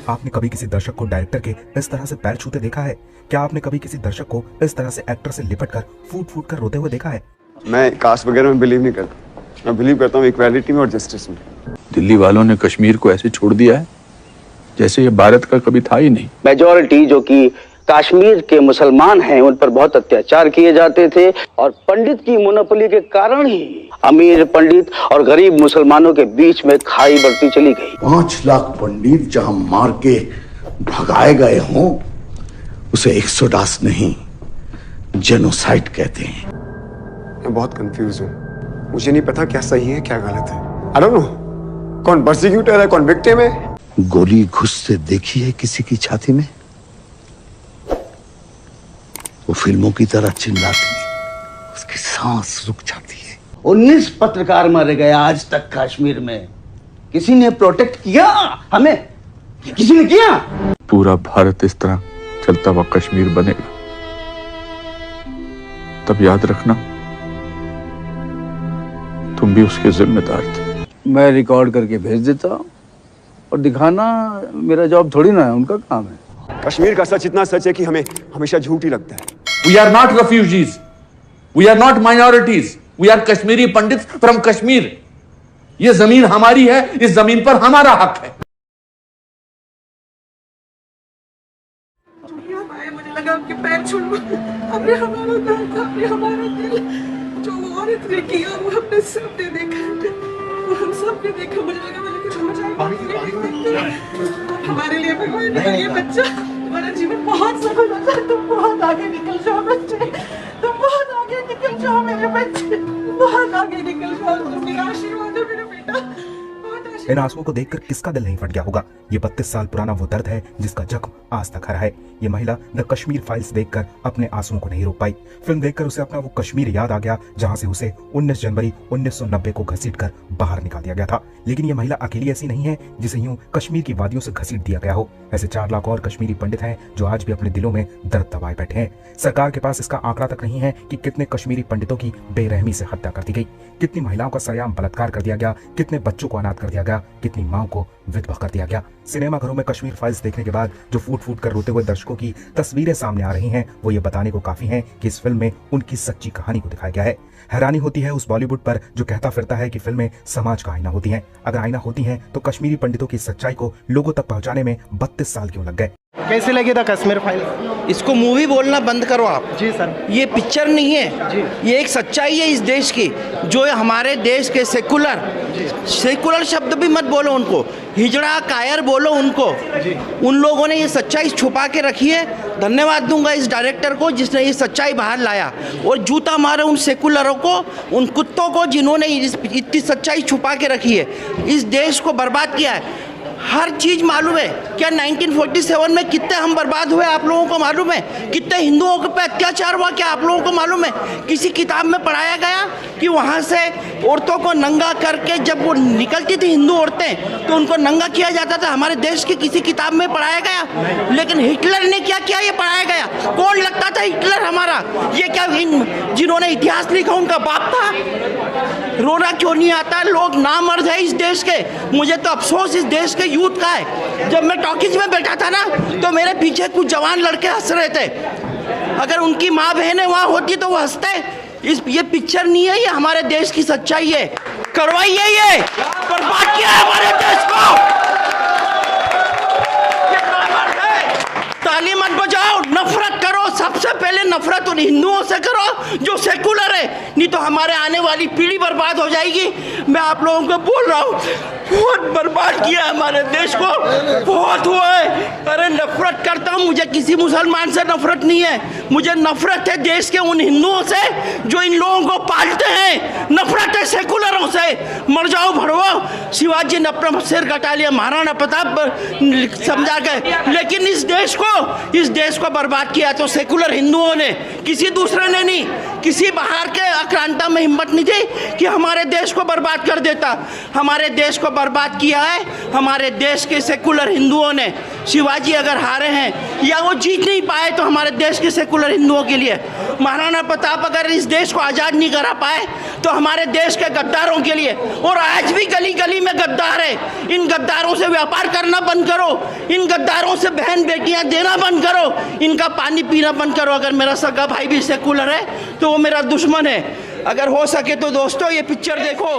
आपने कभी किसी दर्शक को डायरेक्टर के इस तरह से पैर छूते देखा है? क्या आपने कभी किसी दर्शक को इस तरह से एक्टर से लिपट कर फूट फूट कर रोते हुए देखा है? मैं कास्ट वगैरह में बिलीव नहीं करता। मैं बिलीव करता हूँ इक्वालिटी में और जस्टिस में। दिल्ली वालों ने कश्मीर को ऐसे छोड़ दिया है जैसे ये भारत का कभी था ही नहीं। मेजॉरिटी जो कि कश्मीर के मुसलमान हैं उन पर बहुत अत्याचार किए जाते थे और पंडित की मोनोपोली के कारण ही अमीर पंडित और गरीब मुसलमानों के बीच में खाई बढ़ती चली गई। 5 लाख पंडित जहां मार के भगाए गए हों उसे एक्सोडस नहीं जेनोसाइड कहते हैं। मैं बहुत कंफ्यूज हूँ। मुझे नहीं पता क्या सही है क्या गलत है। आई डोंट नो कौन प्रोसिक्यूटर है कौन विक्टिम है। गोली घुसते देखी है किसी की छाती में? वो फिल्मों की तरह चिल्लाती है, उसकी सांस रुक जाती है। 19 पत्रकार मारे गए आज तक कश्मीर में। किसी ने प्रोटेक्ट किया हमें? किसी ने किया? पूरा भारत इस तरह चलता हुआ कश्मीर बनेगा तब याद रखना तुम भी उसके जिम्मेदार थे। मैं रिकॉर्ड करके भेज देता हूँ और दिखाना मेरा जॉब थोड़ी ना है, उनका काम है। कश्मीर का सच इतना सच है कि हमें हमेशा झूठ ही लगता है। We are not refugees. We are not minorities. We are Kashmiri Pandits from Kashmir. ये जमीन हमारी है, इस जमीन पर हमारा हक है। मुझे लगा आपके पैर छू लूं। हमने हमारा दर्द, हमने हमारा दिल, जो वो औरत ने किया वो हमने सबने देखा, वो हम सबने देखा। मुझे लगा मुझे कुछ हो जाएगा। हमारे लिए भगवान ने ये बच्चा, तुम्हारा जीवन बहुत सफल होता है। तुम बहुत आगे निकल जाओ बच्चे, तुम बहुत आगे निकल जाओ मेरे बच्चे, बहुत आगे निकल जाओ। तुम मेरा आशीर्वाद हो मेरा बेटा। इन आंसुओं को देखकर किसका दिल नहीं फट गया होगा? ये 32 साल पुराना वो दर्द है जिसका जख्म आज तक हरा है। ये महिला द कश्मीर फाइल्स देखकर अपने आंसुओं को नहीं रोक पाई। फिल्म देखकर उसे अपना वो कश्मीर याद आ गया जहां से उसे 19 जनवरी 1990 को घसीटकर बाहर निकाल दिया गया था। लेकिन ये महिला अकेली ऐसी नहीं है जिसे यूं कश्मीर की वादियों से घसीट दिया गया हो। ऐसे 4 लाख और कश्मीरी पंडित हैं जो आज भी अपने दिलों में दर्द दबाए बैठे हैं। सरकार के पास इसका आंकड़ा तक नहीं है कि कितने कश्मीरी पंडितों की बेरहमी से हत्या कर दी गई, कितनी महिलाओं का सरेआम बलात्कार कर दिया गया, कितने बच्चों को अनाथ कर दिया गया, कितनी मां को विधवा कर दिया गया। सिनेमा घरों में कश्मीर फाइल्स देखने के बाद जो फूट फूट कर रोते हुए दर्शकों की तस्वीरें सामने आ रही हैं वो ये बताने को काफी हैं कि इस फिल्म में उनकी सच्ची कहानी को दिखाया गया है। हैरानी होती है उस बॉलीवुड पर जो कहता फिरता है कि फिल्में समाज का आईना होती हैं। अगर आईना होती हैं तो कश्मीरी पंडितों की सच्चाई को लोगों तक पहुंचाने में 32 साल क्यों लग गए? कैसे लगे था कश्मीर फाइल? इसको मूवी बोलना बंद करो आप। जी सर। ये पिक्चर नहीं है जी। ये एक सच्चाई है इस देश की, जो हमारे देश के सेकुलर शब्द भी मत बोलो उनको, हिजड़ा कायर बोलो उनको जी। उन लोगों ने ये सच्चाई छुपा के रखी है। धन्यवाद दूंगा इस डायरेक्टर को जिसने ये सच्चाई बाहर लाया और जूता मारे उन सेकुलरों को, उन कुत्तों को जिन्होंने इतनी सच्चाई छुपा के रखी है, इस देश को बर्बाद किया है। हर चीज मालूम है क्या? 1947 में कितने हम बर्बाद हुए आप लोगों को मालूम है? कितने हिंदुओं के पे अत्याचार हुआ क्या आप लोगों को मालूम है? किसी किताब में पढ़ाया गया कि वहाँ से औरतों को नंगा करके जब वो निकलती थी हिंदू औरतें तो उनको नंगा किया जाता था? हमारे देश की किसी किताब में पढ़ाया गया? लेकिन हिटलर ने क्या किया ये पढ़ाया गया? कौन लगता था हिटलर हमारा? ये क्या जिन्होंने इतिहास लिखा उनका बाप था? रोना क्यों नहीं आता? लोग नामर्द है इस देश के। मुझे तो अफसोस इस देश के यूथ का है। जब मैं टॉकीज में बैठा था ना तो मेरे पीछे कुछ जवान लड़के हंस रहे थे। अगर उनकी माँ बहनें वहाँ होती तो वो हंसते। ये पिक्चर नहीं है, ये हमारे देश की सच्चाई है। करवाइए, ये बर्बाद किया है हमारे देश को। ताली मत बजाओ, नफरत करो। सबसे पहले नफरत उन हिंदुओं से करो जो सेकुलर है, नहीं तो हमारे आने वाली पीढ़ी बर्बाद हो जाएगी। मैं आप लोगों को बोल रहा हूँ, बहुत बर्बाद किया हमारे देश को, बहुत हुआ है। अरे नफरत करता हूँ, मुझे किसी मुसलमान से नफरत नहीं है, मुझे नफरत है देश के उन हिंदुओं से जो इन लोगों को पालते हैं। नफरत है सेकुलरों से। मर जाओ भड़वो। शिवाजी ने अपना सिर कटा लिया, महाराणा प्रताप समझा के, लेकिन इस देश को बर्बाद किया तो सेकुलर हिंदुओं ने, किसी दूसरे ने नहीं। किसी बाहर के आक्रांता में हिम्मत नहीं थी कि हमारे देश को बर्बाद कर देता। हमारे देश को बर्बाद किया है हमारे देश के सेकुलर हिंदुओं ने। शिवाजी अगर हारे हैं या वो जीत नहीं पाए तो हमारे देश के सेकुलर हिंदुओं के लिए महाराणा प्रताप अगर इस देश को आज़ाद नहीं करा पाए तो हमारे देश के गद्दारों के लिए, और आज भी गली गली में गद्दार है, इन गद्दारों से व्यापार करना बंद करो, इन गद्दारों से बहन बेटियां देना बंद करो, इनका पानी पीना बंद करो। अगर मेरा सगा भाई भी सेकुलर है तो वो मेरा दुश्मन है। अगर हो सके तो दोस्तों ये पिक्चर देखो।